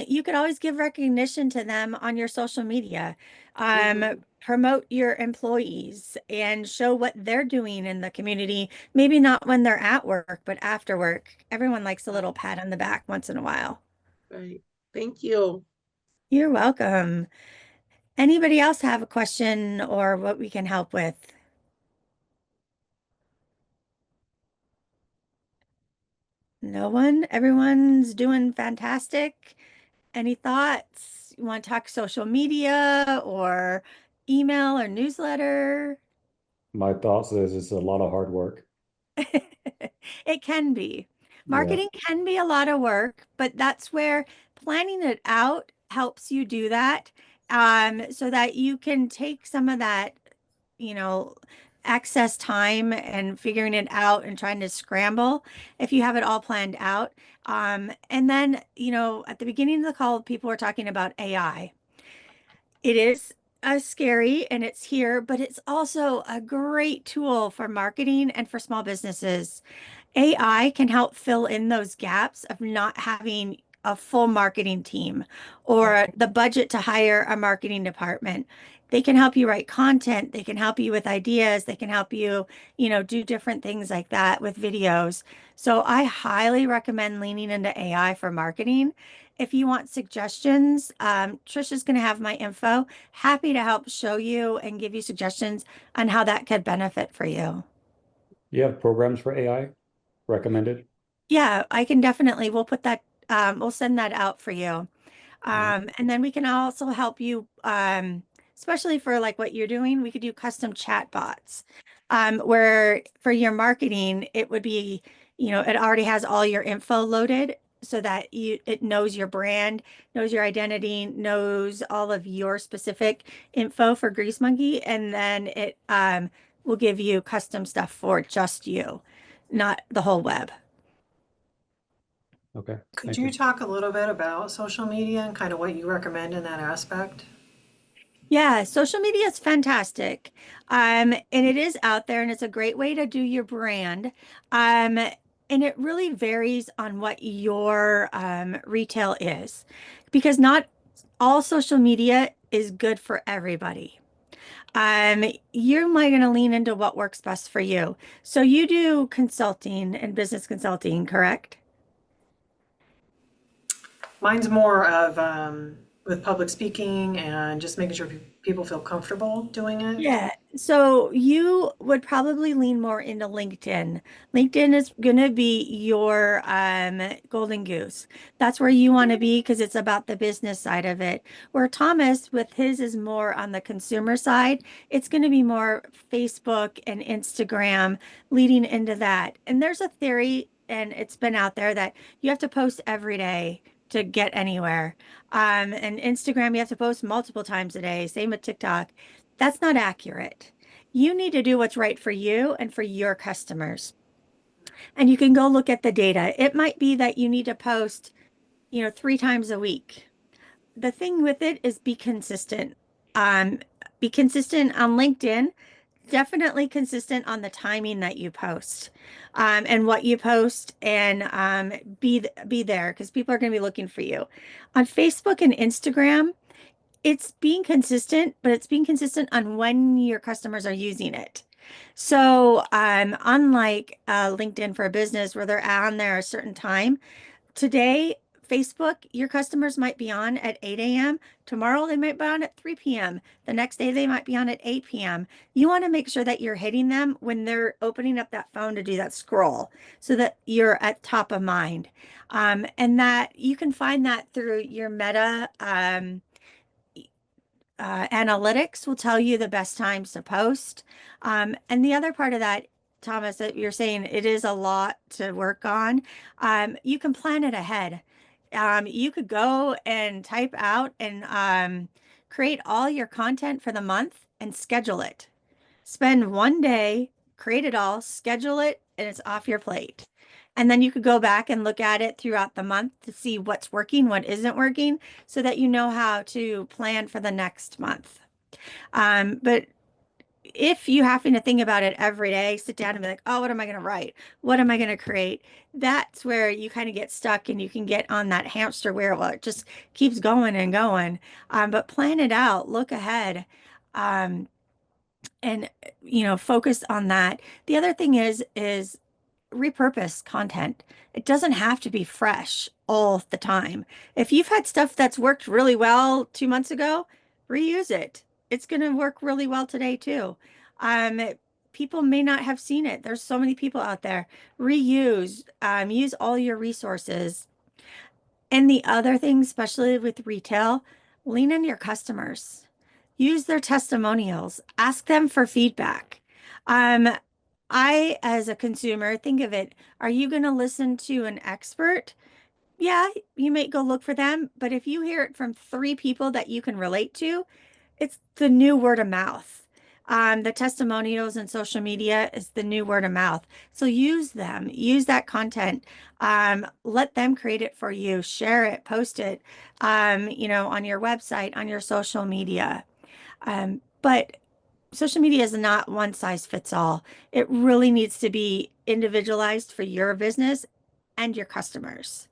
you could always give recognition to them on your social media. Promote your employees and show what they're doing in the community. Maybe not when they're at work, but after work. Everyone likes a little pat on the back once in a while. Right. Thank you. You're welcome. Anybody else have a question or what we can help with? No one? Everyone's doing fantastic. Any thoughts? You want to talk social media or email or newsletter? My thoughts is it's a lot of hard work. It can be. Yeah. Marketing can be a lot of work, but that's where planning it out helps you do that. So that you can take some of that, access time and figuring it out and trying to scramble if you have it all planned out. And then, at the beginning of the call, people were talking about AI. It is scary and it's here, but it's also a great tool for marketing and for small businesses. AI can help fill in those gaps of not having a full marketing team or the budget to hire a marketing department. They can help you write content. They can help you with ideas. They can help you, do different things like that with videos. So I highly recommend leaning into AI for marketing. If you want suggestions, Trisha's going to have my info. Happy to help show you and give you suggestions on how that could benefit for you. You have programs for AI recommended? Yeah, I can definitely, we'll put that, we'll send that out for you. And then we can also help you, especially for like what you're doing, we could do custom chat bots. Where for your marketing, it would be, it already has all your info loaded so that it knows your brand, knows your identity, knows all of your specific info for Grease Monkey, and then it will give you custom stuff for just you, not the whole web. Okay. Could you talk a little bit about social media and kind of what you recommend in that aspect? Yeah, social media is fantastic. And it is out there and it's a great way to do your brand. And it really varies on what your retail is, because not all social media is good for everybody. You might going to lean into what works best for you. So you do consulting and business consulting, correct? Mine's more of with public speaking and just making sure people feel comfortable doing it. Yeah, so you would probably lean more into LinkedIn. LinkedIn is gonna be your golden goose. That's where you want to be because it's about the business side of it. Where Thomas with his is more on the consumer side, it's gonna be more Facebook and Instagram leading into that. And there's a theory, and it's been out there that you have to post every day to get anywhere. And Instagram, you have to post multiple times a day. Same with TikTok. That's not accurate. You need to do what's right for you and for your customers. And you can go look at the data. It might be that you need to post, 3 times a week. The thing with it is be consistent. Um, be consistent on LinkedIn, definitely consistent on the timing that you post, and what you post, and be there because people are going to be looking for you. On Facebook and Instagram, it's being consistent, but it's being consistent on when your customers are using it. So, unlike LinkedIn for a business where they're on there a certain time, today, Facebook, your customers might be on at 8 a.m. Tomorrow, they might be on at 3 p.m. The next day, they might be on at 8 p.m. You want to make sure that you're hitting them when they're opening up that phone to do that scroll so that you're at top of mind. And that you can find that through your Meta analytics will tell you the best times to post. And the other part of that, Thomas, that you're saying it is a lot to work on. You can plan it ahead. You could go and type out and create all your content for the month and schedule it. Spend one day, create it all, schedule it, and it's off your plate. And then you could go back and look at it throughout the month to see what's working, what isn't working, so that you know how to plan for the next month. But if you having to think about it every day, sit down and be like, oh, what am I going to write? What am I going to create? That's where you kind of get stuck and you can get on that hamster wheel where it just keeps going and going. But plan it out, look ahead. And focus on that. The other thing is repurpose content. It doesn't have to be fresh all the time. If you've had stuff that's worked really well 2 months ago, reuse it. It's going to work really well today too. Um, People may not have seen it. There's so many people out there. Reuse, use all your resources. And the other thing, especially with retail, lean on your customers. Use their testimonials. Ask them for feedback. As a consumer, think of it. Are you going to listen to an expert? Yeah, you might go look for them. But if you hear it from 3 people that you can relate to, it's the new word of mouth. The testimonials and social media is the new word of mouth. So use them, use that content. Let them create it for you, share it, post it, on your website, on your social media. But social media is not one size fits all. It really needs to be individualized for your business and your customers.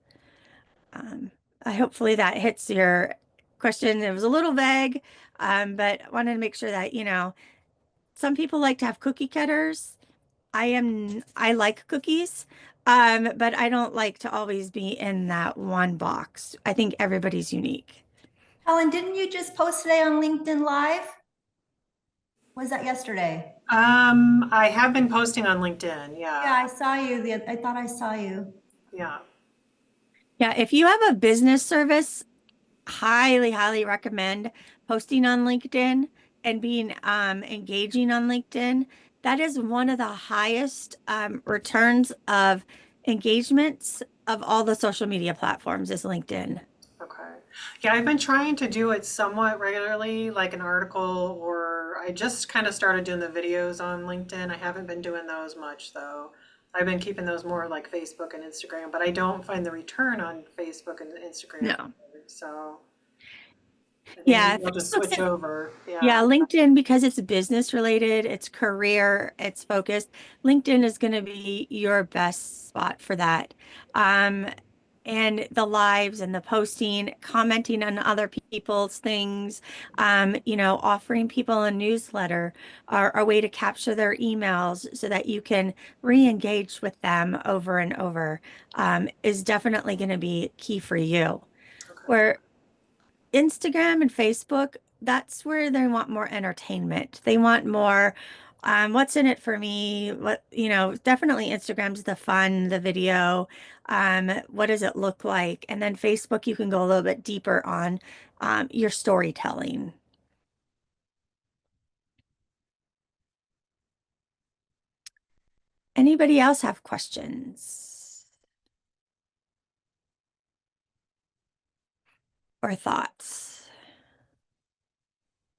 Hopefully that hits your question. It was a little vague, but I wanted to make sure that, some people like to have cookie cutters. I like cookies, but I don't like to always be in that one box. I think everybody's unique. Helen, didn't you just post today on LinkedIn Live? Was that yesterday? I have been posting on LinkedIn. Yeah, I saw you. I thought I saw you. Yeah. Yeah, if you have a business service, highly, highly recommend posting on LinkedIn and being engaging on LinkedIn. That is one of the highest returns of engagements of all the social media platforms is LinkedIn. Okay. Yeah, I've been trying to do it somewhat regularly, like an article, or I just kind of started doing the videos on LinkedIn. I haven't been doing those much though. I've been keeping those more like Facebook and Instagram, but I don't find the return on Facebook and Instagram. No. So Yeah, I'll just switch over. Yeah, LinkedIn, because it's business related, it's career, it's focused. LinkedIn is going to be your best spot for that. And the lives and the posting, commenting on other people's things, offering people a newsletter or a way to capture their emails so that you can re-engage with them over and over, is definitely going to be key for you. Where Instagram and Facebook, that's where they want more entertainment. They want more, what's in it for me? What, definitely Instagram's the fun, the video. What does it look like? And then Facebook, you can go a little bit deeper on your storytelling. Anybody else have questions or thoughts?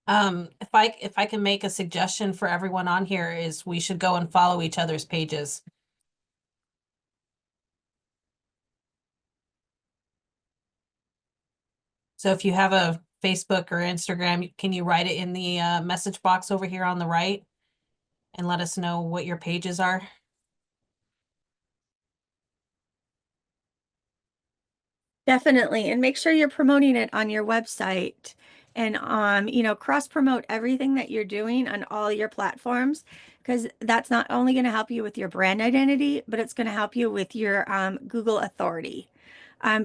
If I can make a suggestion for everyone on here is we should go and follow each other's pages. So if you have a Facebook or Instagram, can you write it in the message box over here on the right and let us know what your pages are? Definitely. And make sure you're promoting it on your website and cross promote everything that you're doing on all your platforms, because that's not only going to help you with your brand identity, but it's going to help you with your Google authority.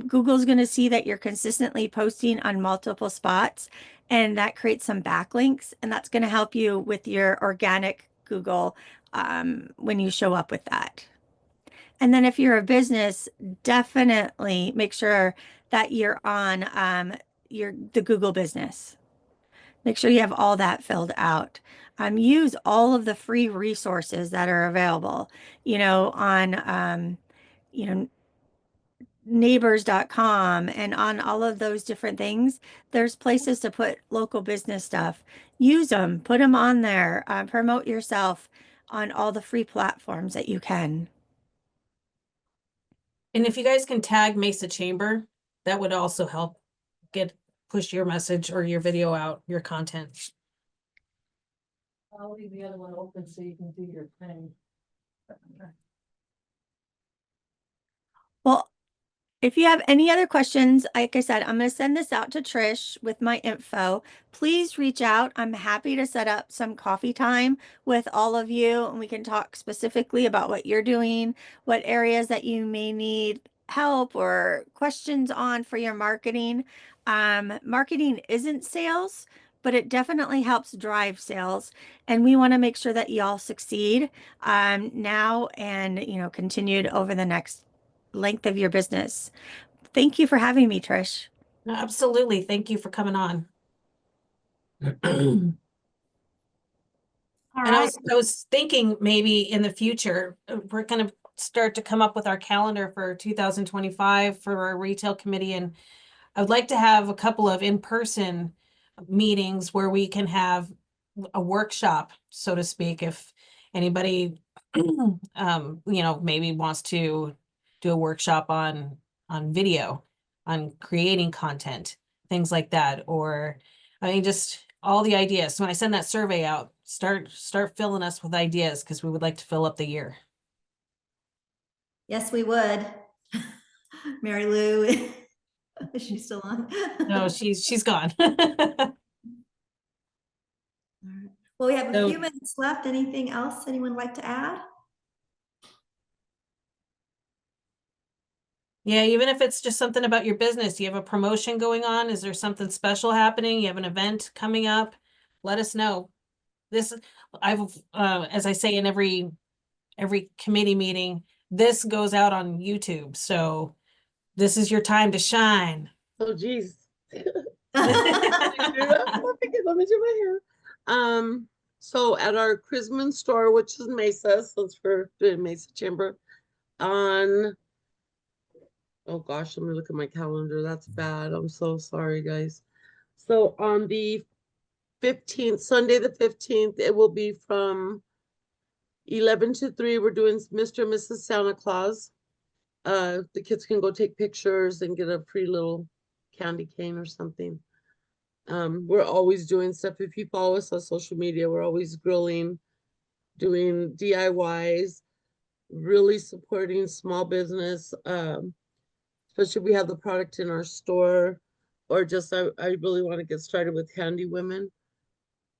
Google's going to see that you're consistently posting on multiple spots, and that creates some backlinks, and that's going to help you with your organic Google when you show up with that. And then if you're a business, definitely make sure that you're on the Google business. Make sure you have all that filled out. Use all of the free resources that are available, on neighbors.com and on all of those different things. There's places to put local business stuff. Use them, put them on there, promote yourself on all the free platforms that you can. And if you guys can tag Mesa Chamber, that would also help push your message or your video out, your content. I'll leave the other one open so you can do your thing. Well, if you have any other questions, like I said, I'm going to send this out to Trish with my info. Please reach out. I'm happy to set up some coffee time with all of you, and we can talk specifically about what you're doing, what areas that you may need help or questions on for your marketing. Marketing isn't sales, but it definitely helps drive sales, and we want to make sure that y'all succeed now and continued over the next length of your business. Thank you for having me, Trish. Absolutely. Thank you for coming on. All And right. I was thinking maybe in the future, we're going to start to come up with our calendar for 2025 for our retail committee. And I would like to have a couple of in-person meetings where we can have a workshop, so to speak, if anybody, maybe wants to do a workshop on video, on creating content, things like that. Or, just all the ideas. So when I send that survey out, start filling us with ideas, because we would like to fill up the year. Yes, we would. Mary Lou, is she still on? No, she's gone. Well, we have a So- few minutes left. Anything else anyone would like to add? Yeah, even if it's just something about your business, you have a promotion going on, is there something special happening? You have an event coming up? Let us know. As I say in every committee meeting, this goes out on YouTube. So this is your time to shine. Oh, geez. Let me do my hair. So at our Chrisman store, which is Mesa, since we're doing Mesa Chamber, oh gosh, let me look at my calendar. That's bad. I'm so sorry, guys. So on the 15th, Sunday the 15th, it will be from 11 to 3. We're doing Mr. and Mrs. Santa Claus. The kids can go take pictures and get a free little candy cane or something. We're always doing stuff. If you follow us on social media, we're always grilling, doing DIYs, really supporting small business, especially if we have the product in our store, or just I really want to get started with handy women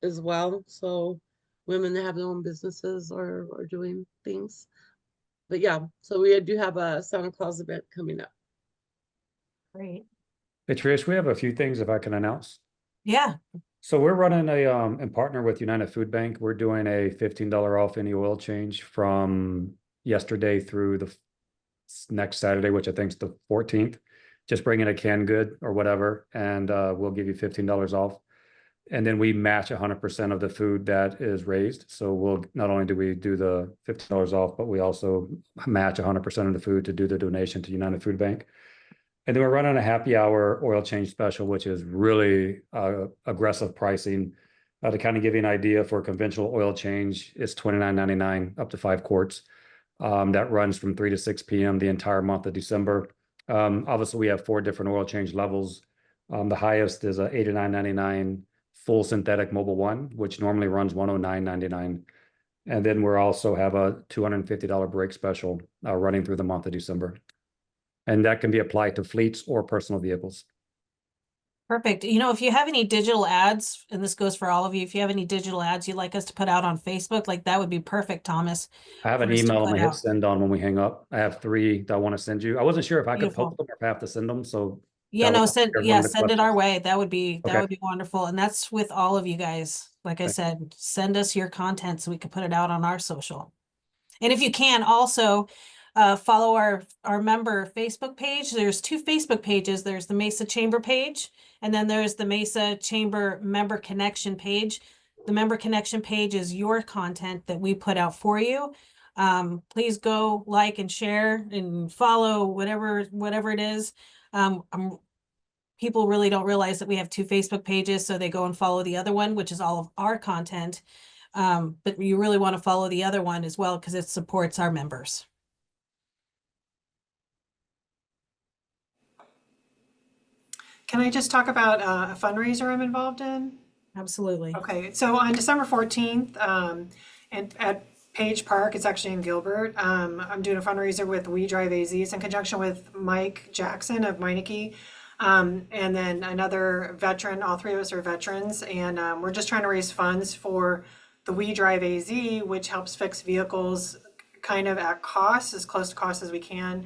as well. So women that have their own businesses or are doing things. But yeah, so we do have a Santa Claus event coming up. Great. Hey Trish, we have a few things if I can announce. Yeah, So we're running in partner with United Food Bank. We're doing a $15 off any oil change from yesterday through the next Saturday, which I think is the 14th. Just bring in a canned good or whatever, and we'll give you $15 off. And then we match 100% of the food that is raised. So we'll not only do we do the $15 off, but we also match 100% of the food to do the donation to United Food Bank. And then we're running a happy hour oil change special, which is really aggressive pricing. To kind of give you an idea, for a conventional oil change, it's $29.99 up to 5 quarts. That runs from 3 to 6 p.m. the entire month of December. Obviously, we have 4 different oil change levels. The highest is a $89.99 full synthetic Mobile One, which normally runs $109.99. And then we also have a $250 break special running through the month of December. And that can be applied to fleets or personal vehicles. perfect. You know, if you have any digital ads, and this goes for all of you, if you have any digital ads you'd like us to put out on Facebook, like that would be perfect, Thomas. I have an for us to email I'm put gonna hit out. send on when we hang up. I have 3 that I want to send you. I wasn't sure if I could Beautiful. post them or if I have to send them. So Yeah, that no, was send, one yeah, of the send it our questions. way. That would be Okay. wonderful. And that's with all of you guys. Like I Okay. said, send us your content so we can put it out on our social. And if you can also follow our member Facebook page. There's 2 Facebook pages. There's the Mesa Chamber page, and then there's the Mesa Chamber Member Connection page. The Member Connection page is your content that we put out for you. Please go like and share and follow whatever it is. People really don't realize that we have 2 Facebook pages, so they go and follow the other one, which is all of our content. But you really want to follow the other one as well because it supports our members. Can I just talk about a fundraiser I'm involved in? Absolutely. Okay, so on December 14th, and at Page Park, it's actually in Gilbert, I'm doing a fundraiser with We Drive AZ. It's in conjunction with Mike Jackson of Meineke. And then another veteran, all 3 of us are veterans, and we're just trying to raise funds for the We Drive AZ, which helps fix vehicles kind of at cost, as close to cost as we can,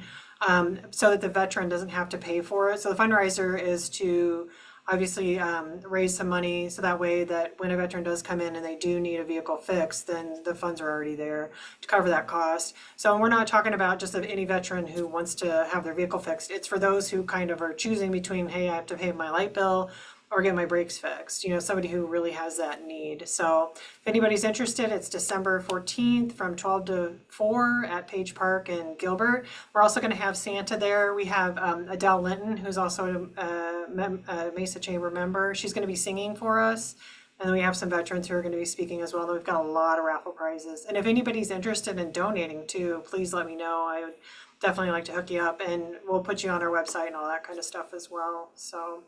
so that the veteran doesn't have to pay for it. So the fundraiser is to obviously raise some money so that way that when a veteran does come in and they do need a vehicle fixed, then the funds are already there to cover that cost. So we're not talking about just of any veteran who wants to have their vehicle fixed. It's for those who kind of are choosing between, hey, I have to pay my light bill or get my brakes fixed, you know, somebody who really has that need. So if anybody's interested, it's December 14th from 12 to 4 at Page Park in Gilbert. We're also going to have Santa there. We have Adele Linton, who's also a Mesa Chamber member. She's going to be singing for us. And then we have some veterans who are going to be speaking as well. And we've got a lot of raffle prizes. And if anybody's interested in donating too, please let me know. I would definitely like to hook you up, and we'll put you on our website and all that kind of stuff as well. So,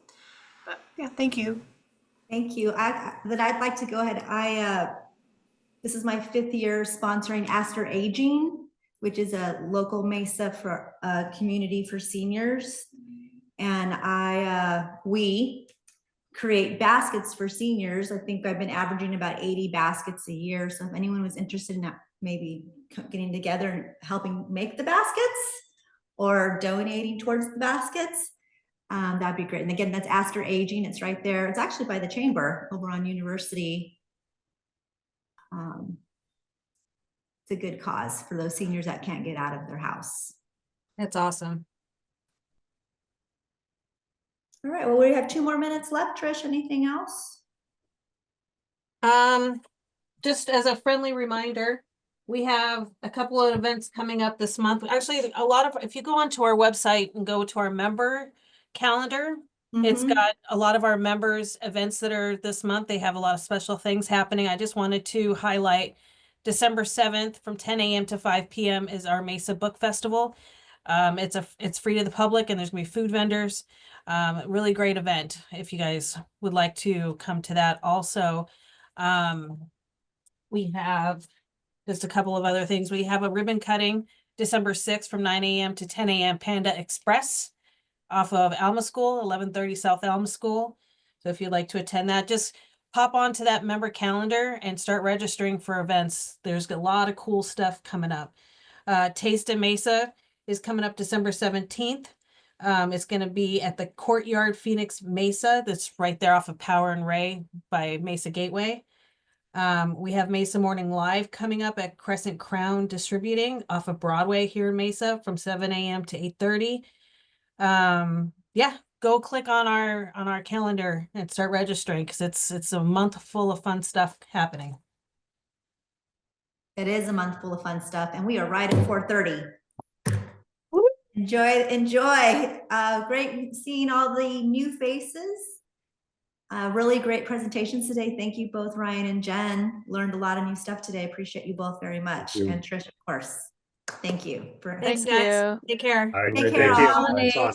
but yeah, thank you. Thank you. I'd like to go ahead. This is my 5th year sponsoring Aster Aging, which is a local Mesa for community for seniors. And we create baskets for seniors. I think I've been averaging about 80 baskets a year. So if anyone was interested in maybe getting together and helping make the baskets or donating towards the baskets, that'd be great. And again, that's Aster Aging. It's right there. It's actually by the chamber over on University. It's a good cause for those seniors that can't get out of their house. That's awesome. All right, well, we have 2 more minutes left. Trish, anything else? Just as a friendly reminder, we have a couple of events coming up this month. Actually, if you go onto our website and go to our member calendar, it's got a lot of our members' events that are this month. They have a lot of special things happening. I just wanted to highlight December 7th from 10 a.m. to 5 p.m. is our Mesa Book Festival. It's free to the public, and there's gonna be food vendors. Really great event if you guys would like to come to that. Also, we have just a couple of other things. We have a ribbon cutting December 6th from 9 a.m. to 10 a.m. Panda Express off of Alma School, 1130 South Alma School. So if you'd like to attend that, just pop onto that member calendar and start registering for events. There's a lot of cool stuff coming up. Taste of Mesa is coming up December 17th It's going to be at the Courtyard Phoenix Mesa. That's right there off of Power and Ray by Mesa Gateway. We have Mesa Morning Live coming up at Crescent Crown Distributing off of Broadway here in Mesa from 7 a.m. to 8:30. Yeah, go click on our calendar and start registering because it's a month full of fun stuff happening. It is a month full of fun stuff, and we are right at 4:30. Enjoy. Great seeing all the new faces. Really great presentations today. Thank you both, Ryan and Jen. Learned a lot of new stuff today. Appreciate you both very much. And Trish, of course. Thank you. Thanks, guys. Take care. All right, Take great, care, thank you. all. Thanks, on.